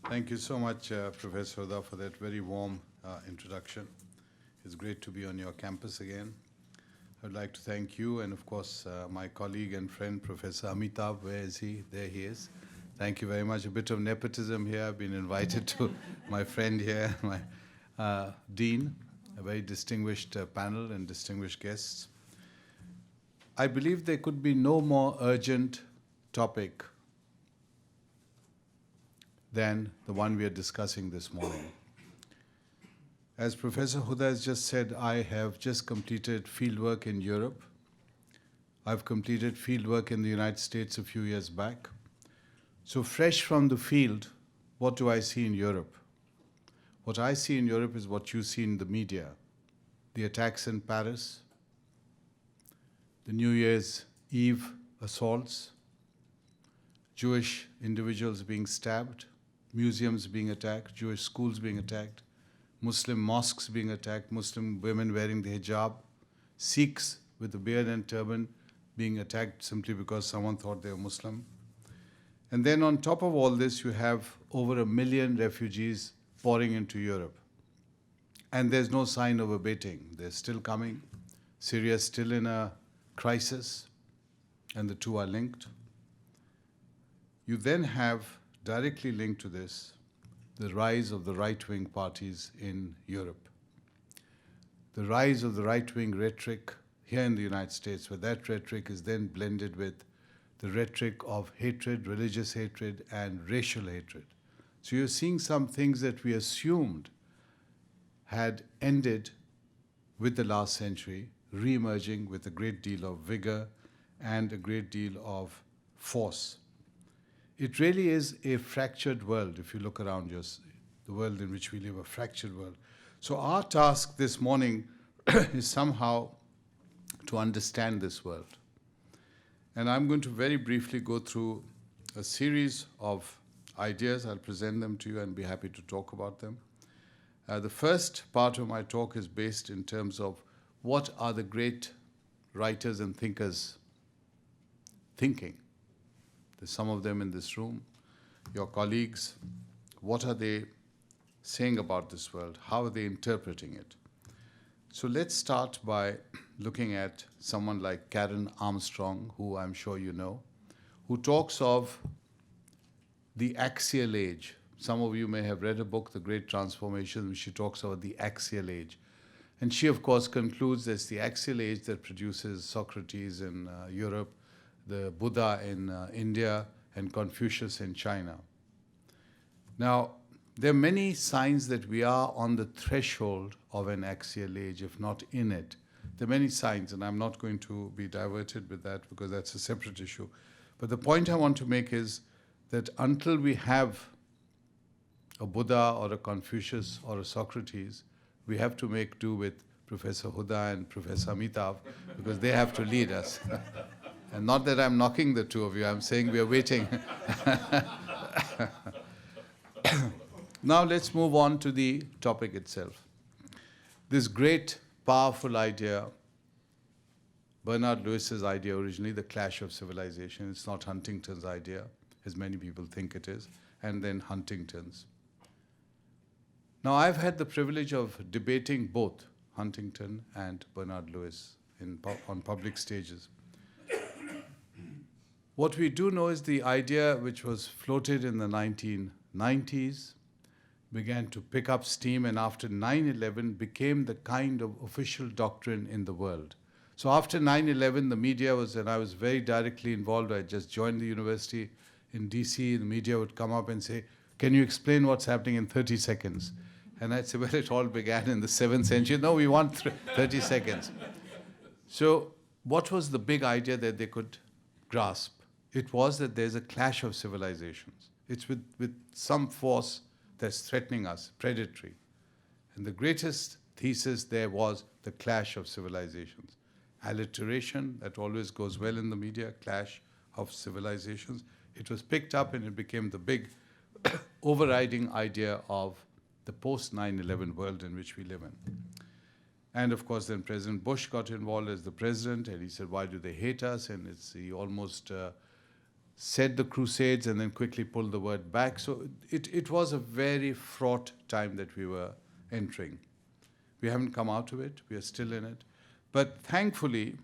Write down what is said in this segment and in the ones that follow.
Thank you so much, Professor Huda, for that very warm introduction. It's great to be on your campus again. I'd like to thank you and, of course, my colleague and friend, Professor Amitabh. Where is he? There he is. Thank you very much. A bit of nepotism here. I've been invited to my friend here, my dean, a very distinguished panel and distinguished guests. I believe there could be no more urgent topic than the one we are discussing this morning. As Professor Huda has just said, I have just completed fieldwork in Europe. I've completed fieldwork in the United States a few years back. So fresh from the field, what do I see in Europe? What I see in Europe is what you see in the media. The attacks in Paris, the New Year's Eve assaults, Jewish individuals being stabbed, museums being attacked, Jewish schools being attacked, Muslim mosques being attacked, Muslim women wearing the hijab, Sikhs with the beard and turban being attacked simply because someone thought they were Muslim. And then on top of all this, you have over 1 million refugees pouring into Europe. And there's no sign of abating. They're still coming. Syria is still in a crisis, and the two are linked. You then have, directly linked to this, the rise of the right-wing parties in Europe. The rise of the right-wing rhetoric here in the United States, where that rhetoric is then blended with the rhetoric of hatred, religious hatred, and racial hatred. So you're seeing some things that we assumed had ended with the last century, re-emerging with a great deal of vigor and a great deal of force. It really is a fractured world, if you look around the world in which we live, a fractured world. So our task this morning is somehow to understand this world. And I'm going to very briefly go through a series of ideas. I'll present them to you and be happy to talk about them. The first part of my talk is based in terms of what are the great writers and thinkers thinking. There's some of them in this room, your colleagues. What are they saying about this world? How are they interpreting it? So let's start by looking at someone like Karen Armstrong, who I'm sure you know, who talks of the axial age. Some of you may have read a book, The Great Transformation, which she talks about the axial age. And she, of course, concludes there's the axial age that produces Socrates in Europe, the Buddha in India, and Confucius in China. Now, there are many signs that we are on the threshold of an axial age, if not in it. There are many signs, and I'm not going to be diverted with that because that's a separate issue. But the point I want to make is that until we have a Buddha or a Confucius or a Socrates, we have to make do with Professor Huda and Professor Amitabh because they have to lead us. And not that I'm knocking the two of you, I'm saying we are waiting. Now let's move on to the topic itself. This great, powerful idea, Bernard Lewis's idea originally, the clash of civilization. It's not Huntington's idea, as many people think it is, and then Huntington's. Now I've had the privilege of debating both Huntington and Bernard Lewis on public stages. What we do know is the idea which was floated in the 1990s began to pick up steam, and after 9/11 became the kind of official doctrine in the world. So after 9/11, the media was, and I was very directly involved. I just joined the university in DC. The media would come up and say, "Can you explain what's happening in 30 seconds?" And I'd say, well, it all began in the 7th century. No, we want 30 seconds. So what was the big idea that they could grasp? It was that there's a clash of civilizations. It's with some force that's threatening us, predatory. And the greatest thesis there was the clash of civilizations. Alliteration, that always goes well in the media, clash of civilizations. It was picked up and it became the big overriding idea of the post-9/11 world in which we live in. And of course, then President Bush got involved as the president, and he said, why do they hate us? And he almost said the Crusades and then quickly pulled the word back. So it was a very fraught time that we were entering. We haven't come out of it. We are still in it. But thankfully,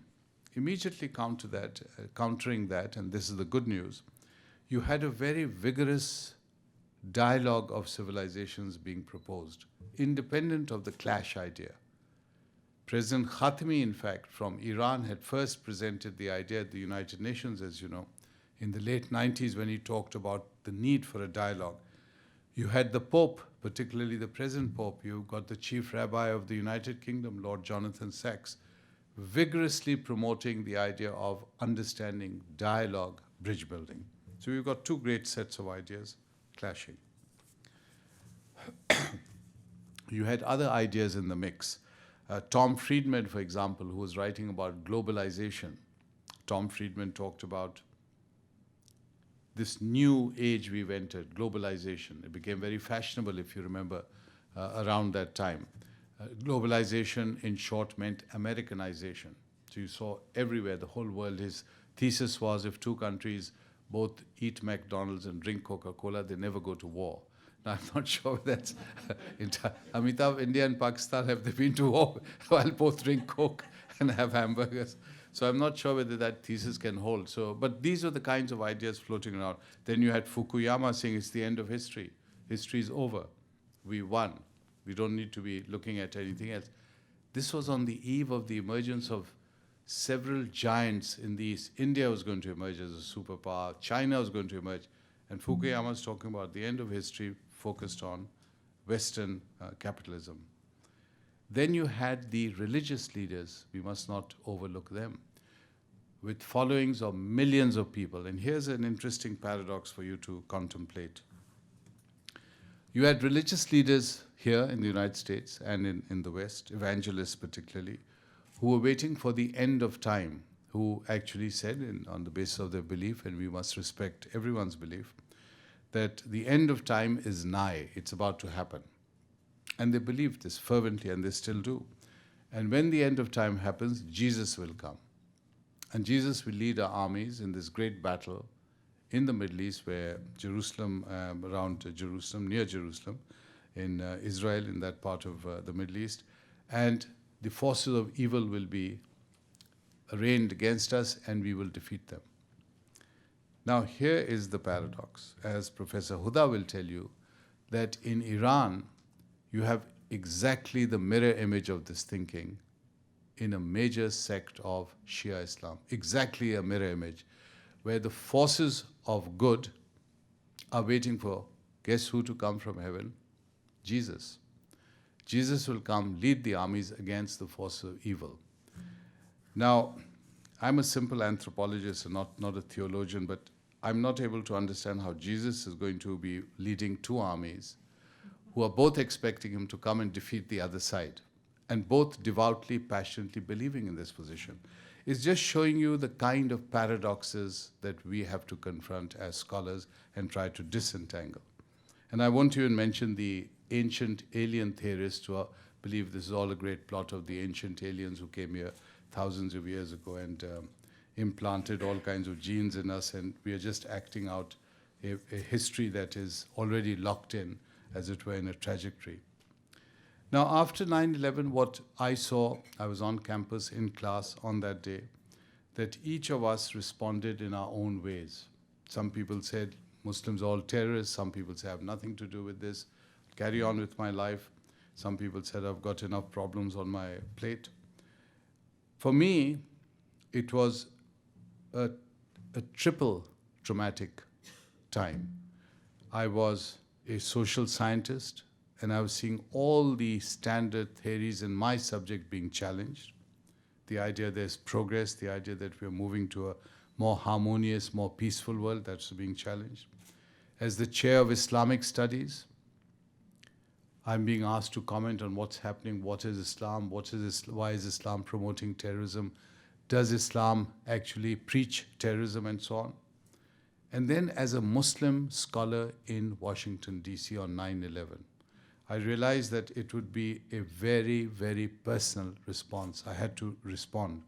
immediately countering that, and this is the good news, you had a very vigorous dialogue of civilizations being proposed, independent of the clash idea. President Khatami, in fact, from Iran, had first presented the idea at the United Nations, as you know, in the late 90s when he talked about the need for a dialogue. You had the Pope, particularly the present Pope. You got the Chief Rabbi of the United Kingdom, Lord Jonathan Sacks, vigorously promoting the idea of understanding, dialogue, bridge building. So you've got two great sets of ideas clashing. You had other ideas in the mix. Tom Friedman, for example, who was writing about globalization. Tom Friedman talked about this new age we've entered, globalization. It became very fashionable, if you remember, around that time. Globalization, in short, meant Americanization. So you saw everywhere, the whole world. His thesis was if two countries both eat McDonald's and drink Coca-Cola, they never go to war. Now, I'm not sure that's Amitabh, India and Pakistan, have they been to war while both drink Coke and have hamburgers? So I'm not sure whether that thesis can hold. So, but these are the kinds of ideas floating around. Then you had Fukuyama saying it's the end of history. History is over. We won. We don't need to be looking at anything else. This was on the eve of the emergence of several giants in the East. India was going to emerge as a superpower. China was going to emerge. And Fukuyama was talking about the end of history focused on Western capitalism. Then you had the religious leaders. We must not overlook them, with followings of millions of people. And here's an interesting paradox for you to contemplate. You had religious leaders here in the United States and in the West, evangelists particularly, who were waiting for the end of time, who actually said, on the basis of their belief, and we must respect everyone's belief, that the end of time is nigh, it's about to happen. And they believed this fervently, and they still do. And when the end of time happens, Jesus will come. And Jesus will lead our armies in this great battle in the Middle East, where Jerusalem, around Jerusalem, near Jerusalem, in Israel, in that part of the Middle East. And the forces of evil will be arraigned against us, and we will defeat them. Now, here is the paradox. As Professor Huda will tell you, that in Iran, you have exactly the mirror image of this thinking in a major sect of Shia Islam. Exactly a mirror image, where the forces of good are waiting for, guess who to come from heaven? Jesus. Jesus will come, lead the armies against the forces of evil. Now, I'm a simple anthropologist and not a theologian, but I'm not able to understand how Jesus is going to be leading two armies who are both expecting him to come and defeat the other side, and both devoutly, passionately believing in this position. It's just showing you the kind of paradoxes that we have to confront as scholars and try to disentangle. And I want to even mention the ancient alien theorists who believe this is all a great plot of the ancient aliens who came here thousands of years ago and implanted all kinds of genes in us, and we are just acting out a history that is already locked in, as it were, in a trajectory. Now, after 9/11, what I saw, I was on campus in class on that day, that each of us responded in our own ways. Some people said, Muslims are all terrorists. Some people say, I have nothing to do with this. Carry on with my life. Some people said, I've got enough problems on my plate. For me, it was a triple traumatic time. I was a social scientist, and I was seeing all the standard theories in my subject being challenged. The idea there's progress, the idea that we're moving to a more harmonious, more peaceful world, that's being challenged. As the chair of Islamic studies, I'm being asked to comment on what's happening, what is Islam, why is Islam promoting terrorism, does Islam actually preach terrorism, and so on. And then as a Muslim scholar in Washington, D.C. on 9/11, I realized that it would be a very, very personal response. I had to respond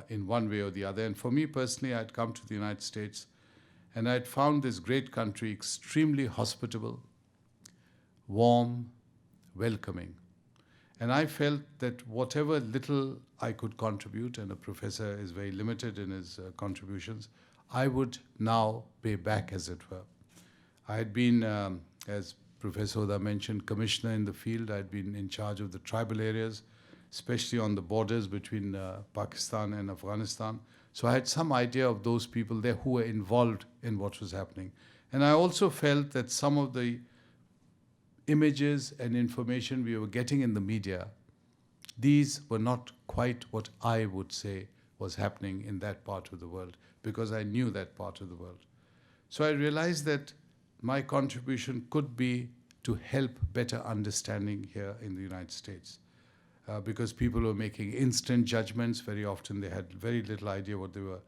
in one way or the other. And for me personally, I'd come to the United States, And I'd found this great country extremely hospitable, warm, welcoming. And I felt that whatever little I could contribute, and a professor is very limited in his contributions, I would now pay back, as it were. I had been, as Professor Huda mentioned, commissioner in the field. I'd been in charge of the tribal areas, especially on the borders between Pakistan and Afghanistan. So I had some idea of those people there who were involved in what was happening. And I also felt that some of the images and information we were getting in the media, these were not quite what I would say was happening in that part of the world, because I knew that part of the world. So I realized that my contribution could be to help better understanding here in the United States. Because people were making instant judgments. Very often they had very little idea what they were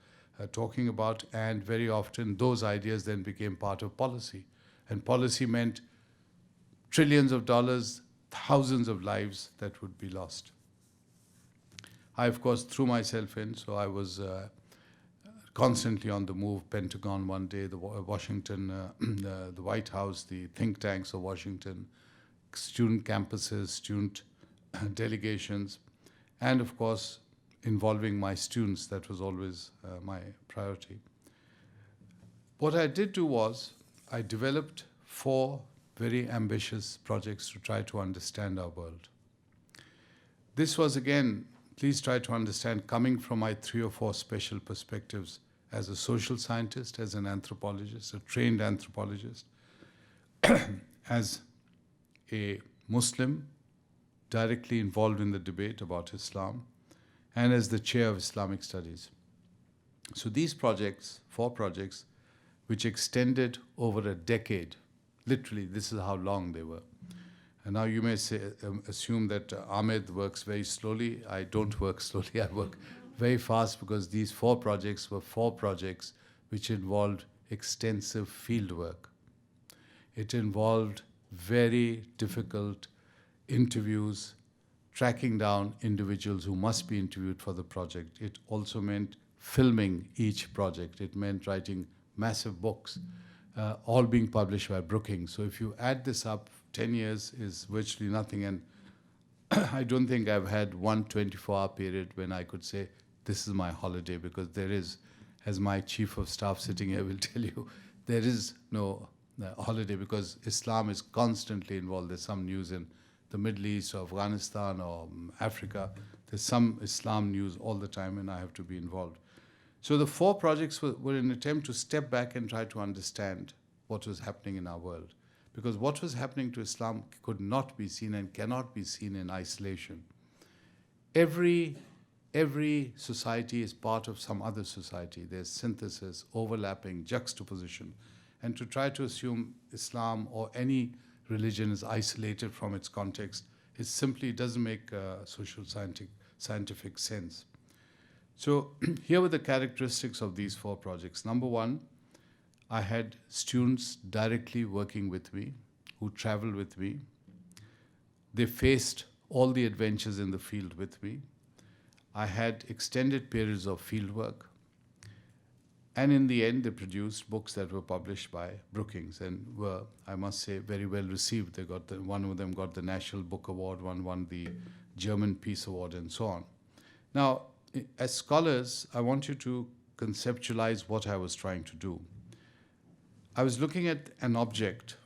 talking about, and very often those ideas then became part of policy. And policy meant trillions of dollars, thousands of lives that would be lost. I, of course, threw myself in, so I was constantly on the move. Pentagon one day, the Washington, the White House, the think tanks of Washington, student campuses, student delegations, and of course, involving my students. That was always my priority. What I did do was, I developed 4 very ambitious projects to try to understand our world. This was, again, please try to understand, coming from my 3 or 4 special perspectives as a social scientist, as an anthropologist, a trained anthropologist, as a Muslim directly involved in the debate about Islam, and as the chair of Islamic studies. So these projects, 4 projects, which extended over a decade, literally this is how long they were. And now you may say, assume that Ahmed works very slowly. I don't work slowly, I work very fast, because these 4 projects were 4 projects which involved extensive field work. It involved very difficult interviews, tracking down individuals who must be interviewed for the project. It also meant filming each project. It meant writing massive books, all being published by Brookings. So if you add this up, 10 years is virtually nothing. And I don't think I've had one 24-hour period when I could say, this is my holiday, because there is, as my chief of staff sitting here will tell you, there is no holiday, because Islam is constantly involved. There's some news in the Middle East or Afghanistan or Africa. There's some Islam news all the time, and I have to be involved. So the 4 projects were an attempt to step back and try to understand what was happening in our world. Because what was happening to Islam could not be seen and cannot be seen in isolation. Every society is part of some other society. There's synthesis, overlapping, juxtaposition. And to try to assume Islam or any religion is isolated from its context, it simply doesn't make social scientific sense. So here were the characteristics of these 4 projects. Number 1, I had students directly working with me, who traveled with me. They faced all the adventures in the field with me. I had extended periods of field work. And in the end, they produced books that were published by Brookings and were, I must say, very well received. They got one of them got the National Book Award, one won the German Peace Award, and so on. Now, as scholars, I want you to conceptualize what I was trying to do. I was looking at an object,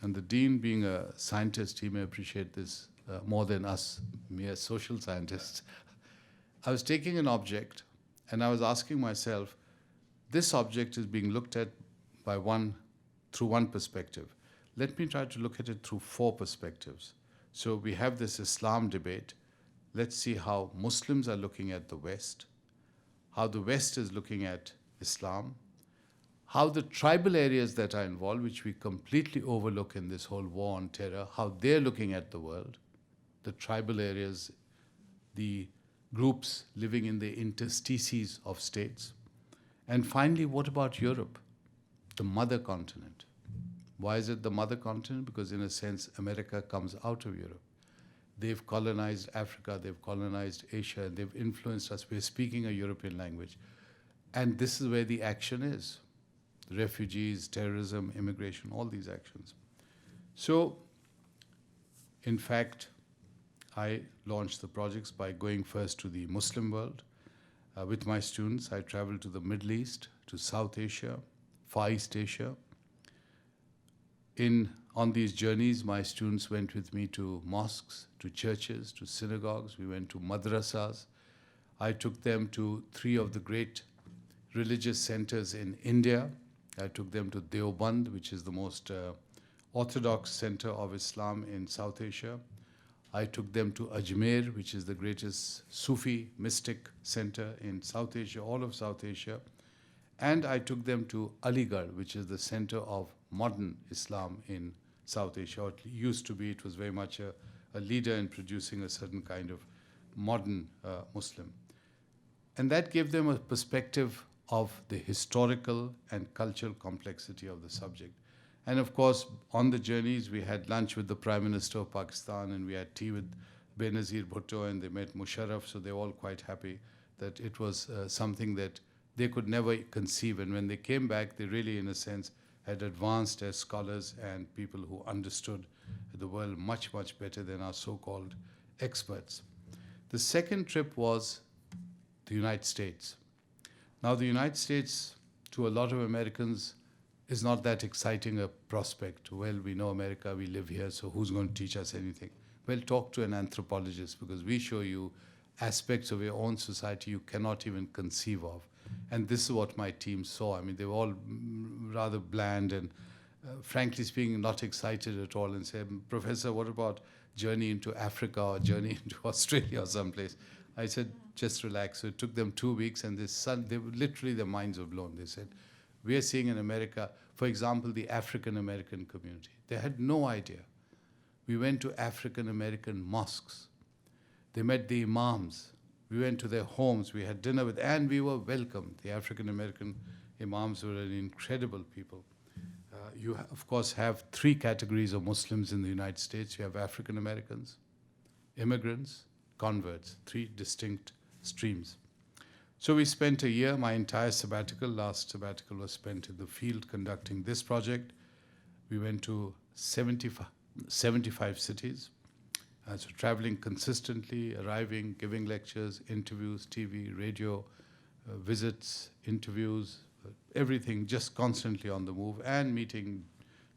and the dean, being a scientist, he may appreciate this more than us mere social scientists. I was taking an object, and I was asking myself, this object is being looked at through one perspective. Let me try to look at it through 4 perspectives. So we have this Islam debate. Let's see how Muslims are looking at the West, how the West is looking at Islam, how the tribal areas that are involved, which we completely overlook in this whole war on terror, how they're looking at the world, the tribal areas, the groups living in the interstices of states. And finally, what about Europe, the mother continent? Why is it the mother continent? Because in a sense, America comes out of Europe. They've colonized Africa, they've colonized Asia, and they've influenced us. We're speaking a European language. And this is where the action is. refugees, terrorism, immigration, all these actions. So, in fact, I launched the projects by going first to the Muslim world. With my students, I traveled to the Middle East, to South Asia, Far East Asia. On these journeys, my students went with me to mosques, to churches, to synagogues. We went to madrasas. I took them to 3 of the great religious centers in India. I took them to Deoband, which is the most orthodox center of Islam in South Asia. I took them to Ajmer, which is the greatest Sufi mystic center in South Asia, all of South Asia. And I took them to Aligarh, which is the center of modern Islam in South Asia. It used to be, it was very much a leader in producing a certain kind of modern Muslim. And that gave them a perspective of the historical and cultural complexity of the subject. And of course, on the journeys, we had lunch with the Prime Minister of Pakistan, and we had tea with Benazir Bhutto, and they met Musharraf, so they were all quite happy that it was something that they could never conceive. And when they came back, they really, in a sense, had advanced as scholars and people who understood the world much, much better than our so-called experts. The second trip was the United States. Now, the United States, to a lot of Americans, is not that exciting a prospect. Well, we know America, we live here, so who's going to teach us anything? Well, talk to an anthropologist, because we show you aspects of your own society you cannot even conceive of. And this is what my team saw. I mean, they were all rather bland and, frankly speaking, not excited at all, and said, Professor, what about journey into Africa or journey into Australia or someplace? I said, just relax. So it took them 2 weeks, and they were literally, their minds were blown. They said, we are seeing in America, for example, the African-American community. They had no idea. We went to African-American mosques. They met the imams. We went to their homes. We had dinner with, and we were welcomed. The African-American imams were an incredible people. You, of course, have 3 categories of Muslims in the United States. You have African-Americans, immigrants, converts, 3 distinct streams. So we spent a year, my entire sabbatical, last sabbatical was spent in the field conducting this project. We went to 75 cities. So traveling consistently, arriving, giving lectures, interviews, TV, radio, visits, interviews, everything just constantly on the move, and meeting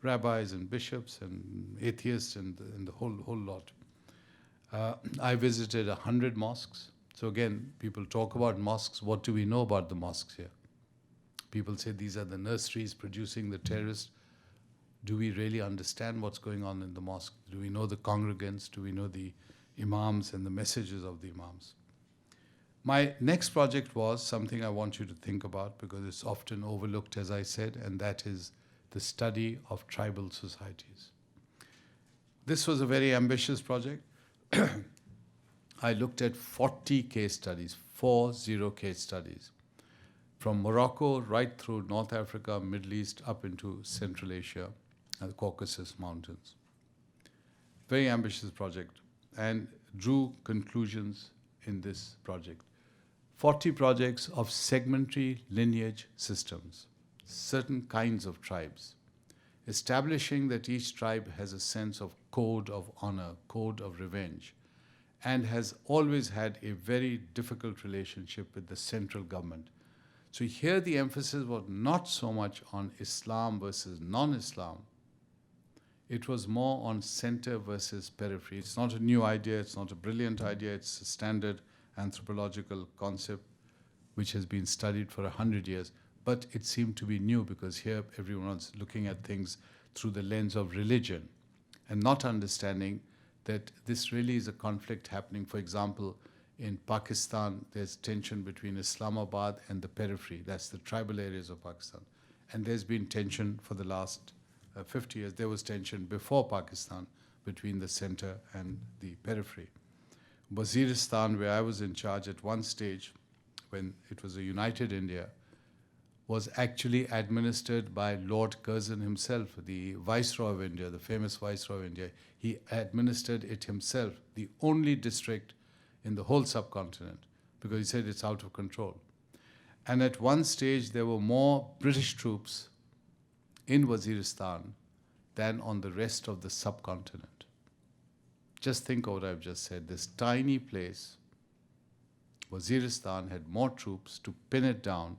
rabbis and bishops and atheists and the whole lot. I visited 100 mosques. So again, people talk about mosques. What do we know about the mosques here? People say these are the nurseries producing the terrorists. Do we really understand what's going on in the mosque? Do we know the congregants? Do we know the imams and the messages of the imams? My next project was something I want you to think about, because it's often overlooked, as I said, and that is the study of tribal societies. This was a very ambitious project. I looked at 40 case studies, 40 case studies, from Morocco right through North Africa, Middle East, up into Central Asia and the Caucasus Mountains. Very ambitious project, and drew conclusions in this project. 40 projects of segmentary lineage systems, certain kinds of tribes, establishing that each tribe has a sense of code of honor, code of revenge, and has always had a very difficult relationship with the central government. So here the emphasis was not so much on Islam versus non-Islam. It was more on center versus periphery. It's not a new idea, it's not a brilliant idea, it's a standard anthropological concept which has been studied for 100 years. But it seemed to be new, because here everyone's looking at things through the lens of religion and not understanding that this really is a conflict happening. For example, in Pakistan, there's tension between Islamabad and the periphery. That's the tribal areas of Pakistan. And there's been tension for the last 50 years. There was tension before Pakistan between the center and the periphery. Waziristan, where I was in charge at one stage, when it was a united India, was actually administered by Lord Curzon himself, the Viceroy of India, the famous Viceroy of India. He administered it himself, the only district in the whole subcontinent, because he said it's out of control. And at one stage, there were more British troops in Waziristan than on the rest of the subcontinent. Just think of what I've just said. This tiny place, Waziristan, had more troops to pin it down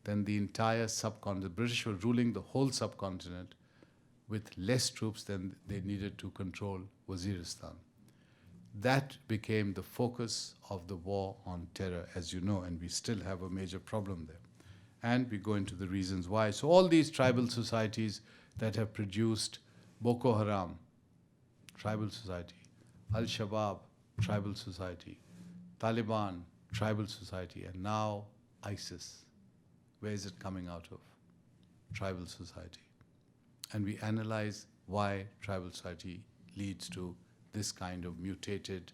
than the entire subcontinent. The British were ruling the whole subcontinent with less troops than they needed to control Waziristan. That became the focus of the war on terror, as you know, and we still have a major problem there. And we go into the reasons why. So all these tribal societies that have produced Boko Haram, tribal society, Al-Shabaab, tribal society, Taliban, tribal society, and now ISIS. Where is it coming out of? Tribal society. And we analyze why tribal society leads to this kind of mutated,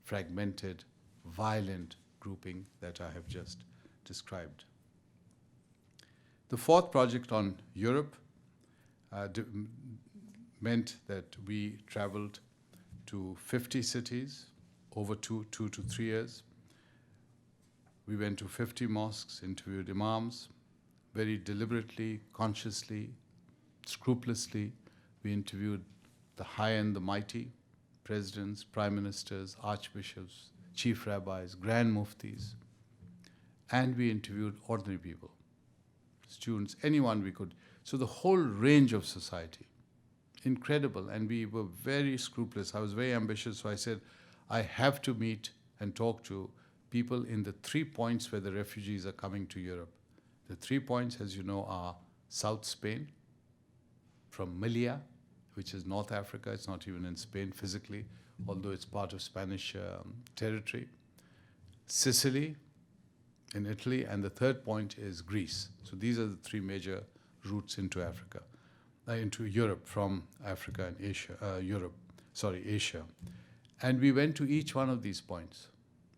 fragmented, violent grouping that I have just described. The fourth project on Europe meant that we traveled to 50 cities over two to 3 years. We went to 50 mosques, interviewed imams, very deliberately, consciously, scrupulously. We interviewed the high and the mighty, presidents, prime ministers, archbishops, chief rabbis, grand muftis, and we interviewed ordinary people, students, anyone we could. So the whole range of society, incredible, and we were very scrupulous. I was very ambitious, so I said, I have to meet and talk to people in the 3 points where the refugees are coming to Europe. The 3 points, as you know, are South Spain, from Melilla, which is North Africa. It's not even in Spain physically, although it's part of Spanish territory. Sicily, in Italy, and the third point is Greece. So these are the 3 major routes into Africa, into Europe from Africa and Asia, Asia. And we went to each one of these points.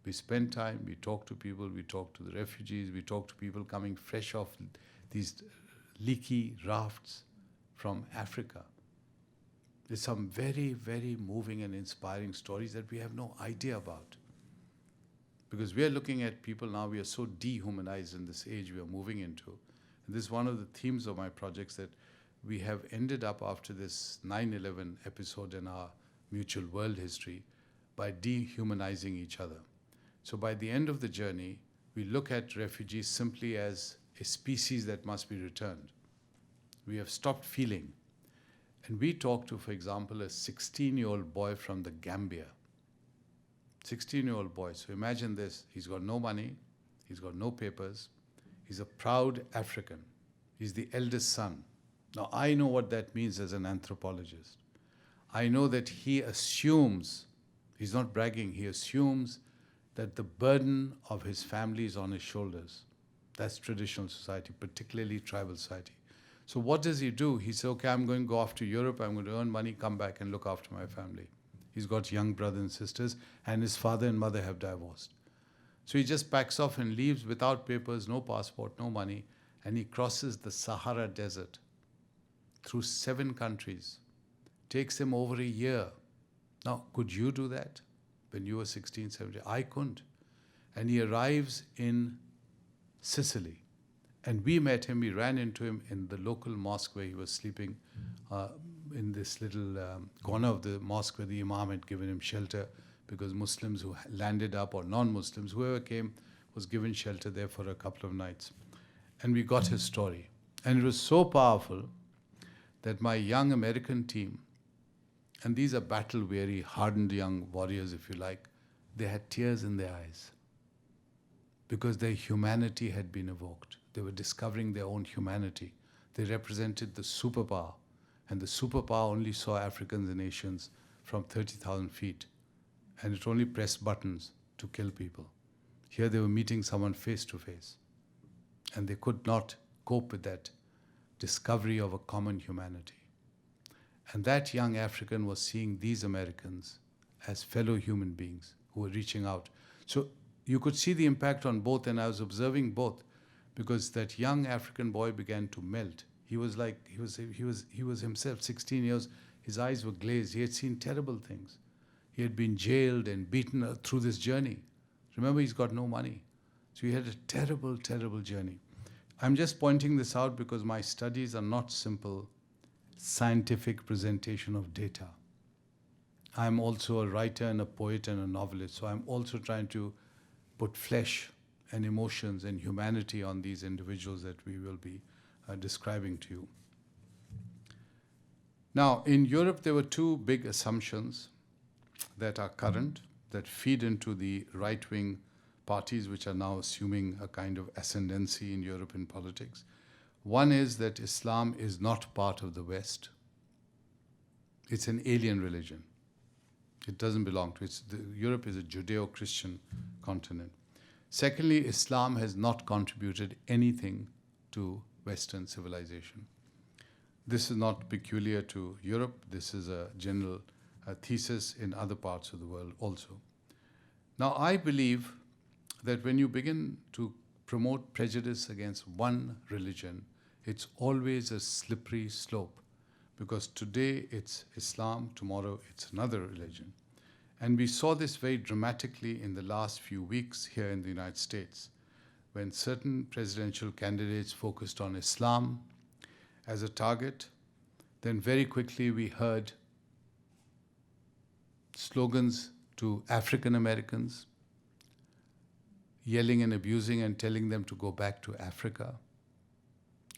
We spent time, we talked to people, we talked to the refugees, we talked to people coming fresh off these leaky rafts from Africa. There's some very, very moving and inspiring stories that we have no idea about. Because we are looking at people now, we are so dehumanized in this age we are moving into. And this is one of the themes of my projects, that we have ended up after this 9/11 episode in our mutual world history by dehumanizing each other. So by the end of the journey, we look at refugees simply as a species that must be returned. We have stopped feeling. And we talked to, for example, a 16-year-old boy from the Gambia. 16-year-old boy. So imagine this. He's got no money. He's got no papers. He's a proud African. He's the eldest son. Now, I know what that means as an anthropologist. I know that he assumes, he's not bragging, he assumes that the burden of his family is on his shoulders. That's traditional society, particularly tribal society. So what does he do? He says, okay, I'm going to go off to Europe, I'm going to earn money, come back and look after my family. He's got young brothers and sisters, and his father and mother have divorced. So he just packs off and leaves without papers, no passport, no money, and he crosses the Sahara Desert through 7 countries. Takes him over a year. Now, could you do that when you were 16, 17? I couldn't. And he arrives in Sicily. And we met him, we ran into him in the local mosque where he was sleeping, in this little corner of the mosque where the imam had given him shelter, because Muslims who landed up, or non-Muslims, whoever came, was given shelter there for a couple of nights. And we got his story. And it was so powerful that my young American team, and these are battle-weary, hardened young warriors, if you like, they had tears in their eyes because their humanity had been evoked. They were discovering their own humanity. They represented the superpower, and the superpower only saw Africans and Asians from 30,000 feet, and it only pressed buttons to kill people. Here they were meeting someone face to face, and they could not cope with that discovery of a common humanity. And that young African was seeing these Americans as fellow human beings who were reaching out. So you could see the impact on both, and I was observing both, because that young African boy began to melt. He was like, he was himself 16 years, his eyes were glazed. He had seen terrible things. He had been jailed and beaten through this journey. Remember, he's got no money. So he had a terrible, terrible journey. I'm just pointing this out because my studies are not simple scientific presentation of data. I'm also a writer and a poet and a novelist, so I'm also trying to put flesh and emotions and humanity on these individuals that we will be describing to you. Now, in Europe, there were two big assumptions that are current, that feed into the right-wing parties which are now assuming a kind of ascendancy in European politics. One is that Islam is not part of the West. It's an alien religion. It doesn't belong to it. Europe is a Judeo-Christian continent. Secondly, Islam has not contributed anything to Western civilization. This is not peculiar to Europe. This is a general thesis in other parts of the world also. Now, I believe that when you begin to promote prejudice against one religion, it's always a slippery slope, because today it's Islam, tomorrow it's another religion. And we saw this very dramatically in the last few weeks here in the United States, when certain presidential candidates focused on Islam as a target. Then very quickly we heard slogans to African Americans, yelling and abusing and telling them to go back to Africa.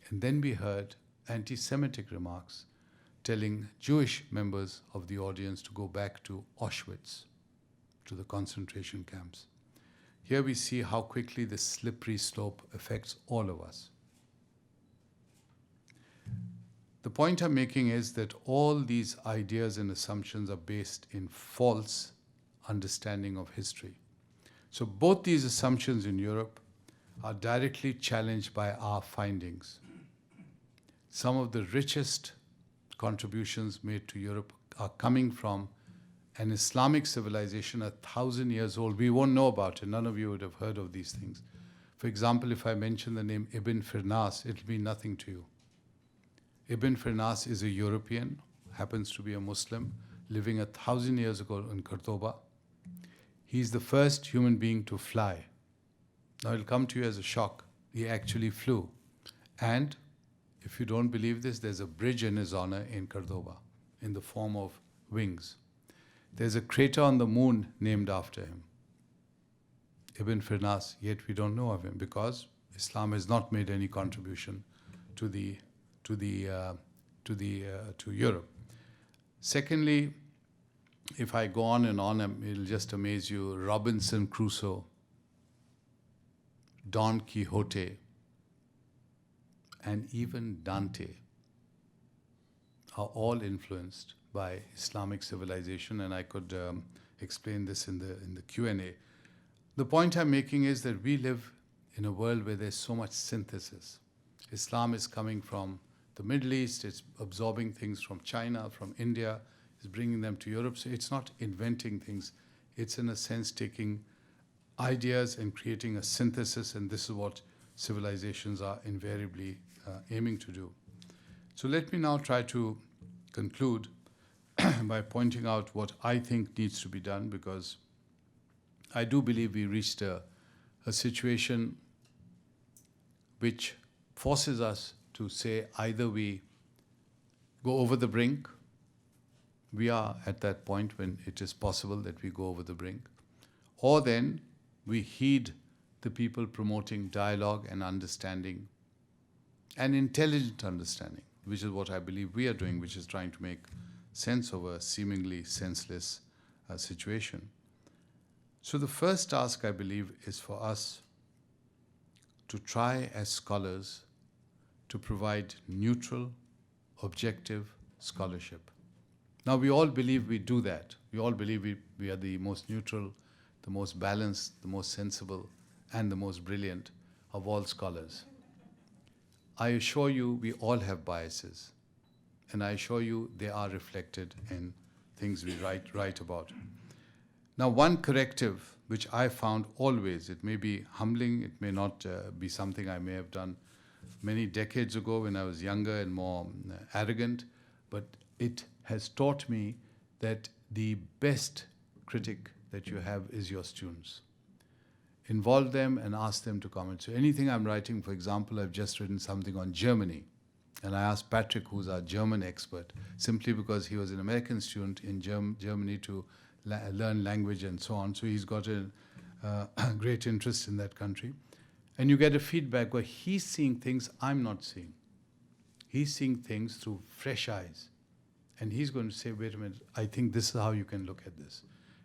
And then we heard anti-Semitic remarks telling Jewish members of the audience to go back to Auschwitz, to the concentration camps. Here we see how quickly this slippery slope affects all of us. The point I'm making is that all these ideas and assumptions are based in false understanding of history. So both these assumptions in Europe are directly challenged by our findings. Some of the richest contributions made to Europe are coming from an Islamic civilization 1,000 years old. We won't know about it. None of you would have heard of these things. For example, if I mention the name Ibn Firnas, it'll mean nothing to you. Ibn Firnas is a European, happens to be a Muslim, living 1,000 years ago in Cordoba. He's the first human being to fly. Now it'll come to you as a shock. He actually flew. And if you don't believe this, there's a bridge in his honor in Cordoba in the form of wings. There's a crater on the moon named after him. Ibn Firnas, yet we don't know of him because Islam has not made any contribution to Europe. Secondly, if I go on and on, it'll just amaze you. Robinson Crusoe, Don Quixote, and even Dante are all influenced by Islamic civilization, and I could explain this in the Q&A. The point I'm making is that we live in a world where there's so much synthesis. Islam is coming from the Middle East, it's absorbing things from China, from India, it's bringing them to Europe. So it's not inventing things, it's in a sense taking ideas and creating a synthesis, and this is what civilizations are invariably aiming to do. So let me now try to conclude by pointing out what I think needs to be done, because I do believe we reached a situation which forces us to say either we go over the brink, we are at that point when it is possible that we go over the brink, or then we heed the people promoting dialogue and understanding and intelligent understanding, which is what I believe we are doing, which is trying to make sense of a seemingly senseless situation. So the first task, I believe, is for us to try as scholars to provide neutral, objective scholarship. Now, we all believe we do that. We all believe we are the most neutral, the most balanced, the most sensible, and the most brilliant of all scholars. I assure you, we all have biases. And I assure you, they are reflected in things we write about. Now, one corrective, which I found always, it may be humbling, it may not be something I may have done many decades ago when I was younger and more arrogant, but it has taught me that the best critic that you have is your students. involve them and ask them to comment. So anything I'm writing, for example, I've just written something on Germany, and I asked Patrick, who's our German expert, simply because he was an American student in Germany to learn language and so on. So he's got a great interest in that country. And you get a feedback where he's seeing things I'm not seeing. He's seeing things through fresh eyes. And he's going to say, wait a minute, I think this is how you can look at this.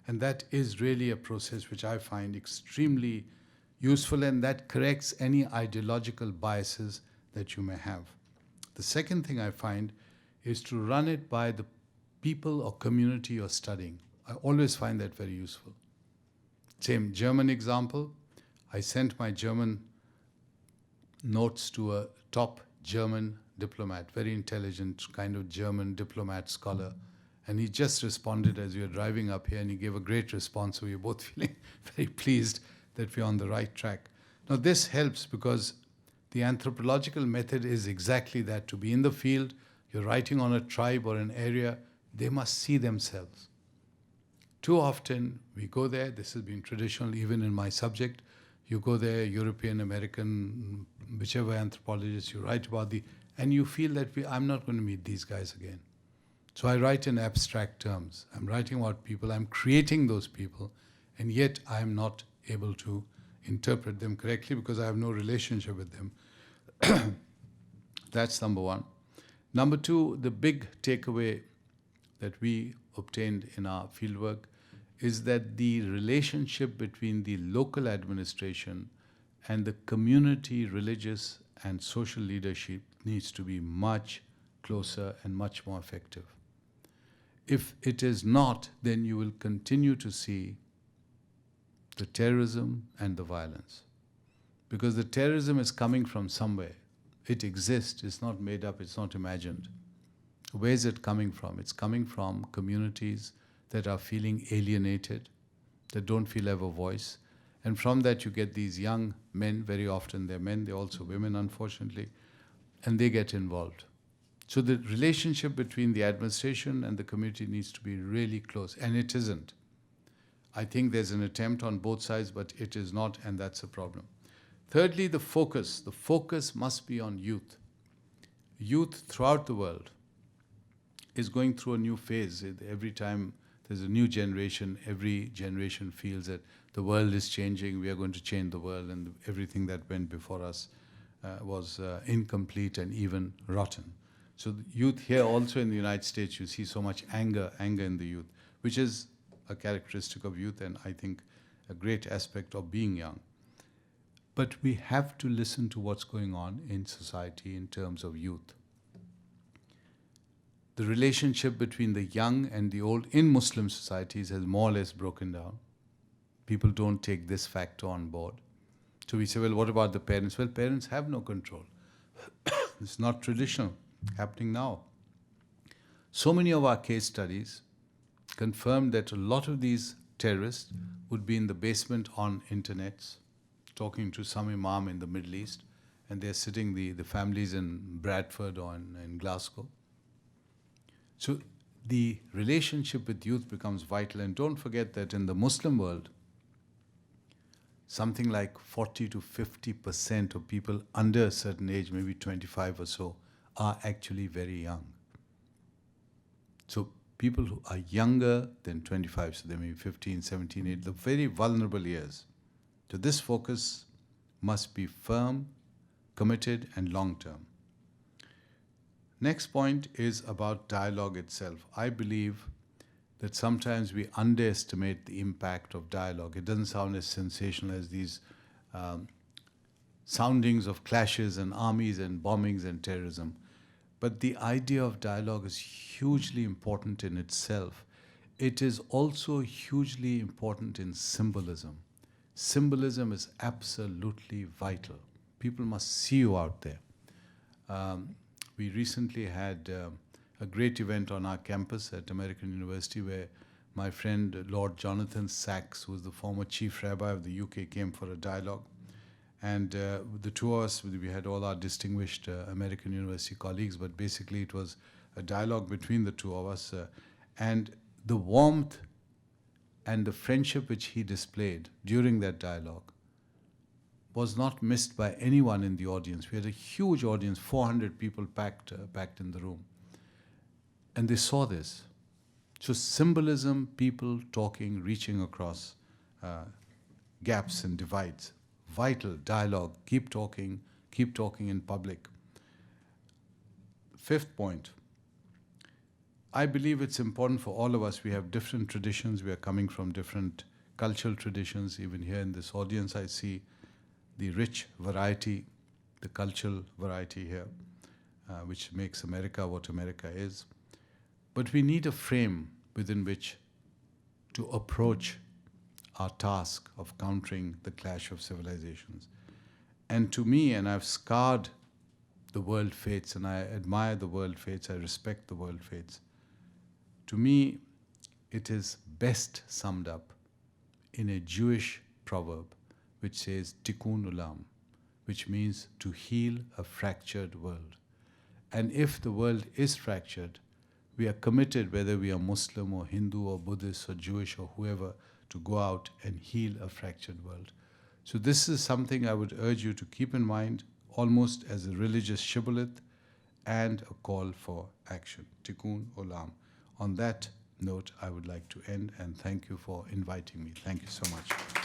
And that is really a process which I find extremely useful, and that corrects any ideological biases that you may have. The second thing I find is to run it by the people or community you're studying. I always find that very useful. Same German example, I sent my German notes to a top German diplomat, very intelligent kind of German diplomat scholar. And he just responded as we were driving up here, and he gave a great response. So we were both feeling very pleased that we're on the right track. Now this helps because the anthropological method is exactly that. To be in the field, you're writing on a tribe or an area, they must see themselves. Too often we go there, this has been traditional even in my subject, you go there, European, American, whichever anthropologist, you write about and you feel that I'm not going to meet these guys again. So I write in abstract terms. I'm writing about people, I'm creating those people, and yet I'm not able to interpret them correctly because I have no relationship with them. That's number one. Number two, the big takeaway that we obtained in our fieldwork is that the relationship between the local administration and the community, religious and social leadership needs to be much closer and much more effective. If it is not, then you will continue to see the terrorism and the violence. Because the terrorism is coming from somewhere. It exists, it's not made up, it's not imagined. Where is it coming from? It's coming from communities that are feeling alienated, that don't feel have a voice. And from that you get these young men, very often they're men, they're also women unfortunately, and they get involved. So the relationship between the administration and the community needs to be really close, and it isn't. I think there's an attempt on both sides, but it is not, and that's a problem. Thirdly, the focus. The focus must be on youth. Youth throughout the world is going through a new phase. Every time there's a new generation, every generation feels that the world is changing, we are going to change the world, and everything that went before us was incomplete and even rotten. So the youth here also in the United States, you see so much anger in the youth, which is a characteristic of youth and I think a great aspect of being young. But we have to listen to what's going on in society in terms of youth. The relationship between the young and the old in Muslim societies has more or less broken down. People don't take this factor on board. So we say, well, what about the parents? Well, parents have no control. It's not traditional. Happening now. So many of our case studies confirm that a lot of these terrorists would be in the basement on internets, talking to some imam in the Middle East, and they're sitting, the families in Bradford or in Glasgow. So the relationship with youth becomes vital, and don't forget that in the Muslim world, something like 40 to 50% of people under a certain age, maybe 25 or so, are actually very young. So people who are younger than 25, so they may be 15, 17, 18, the very vulnerable years. So this focus must be firm, committed, and long-term. Next point is about dialogue itself. I believe that sometimes we underestimate the impact of dialogue. It doesn't sound as sensational as these soundings of clashes and armies and bombings and terrorism. But the idea of dialogue is hugely important in itself. It is also hugely important in symbolism. Symbolism is absolutely vital. People must see you out there. We recently had a great event on our campus at American University where my friend Lord Jonathan Sachs, who was the former chief rabbi of the UK, came for a dialogue. And the two of us, we had all our distinguished American University colleagues, but basically it was a dialogue between the two of us. And the warmth and the friendship which he displayed during that dialogue was not missed by anyone in the audience. We had a huge audience, 400 people packed in the room. And they saw this. So symbolism, people talking, reaching across gaps and divides. Vital dialogue, keep talking in public. Fifth point, I believe it's important for all of us. We have different traditions. We are coming from different cultural traditions. Even here in this audience, I see the rich variety, the cultural variety here, which makes America what America is. But we need a frame within which to approach our task of countering the clash of civilizations. And to me, and I've scarred the world faiths, and I admire the world faiths, I respect the world faiths. To me, it is best summed up in a Jewish proverb which says tikkun ulam, which means to heal a fractured world. And if the world is fractured, we are committed, whether we are Muslim or Hindu or Buddhist or Jewish or whoever, to go out and heal a fractured world. So this is something I would urge you to keep in mind, almost as a religious shibboleth and a call for action. Tikkun olam. On that note, I would like to end and thank you for inviting me. Thank you so much.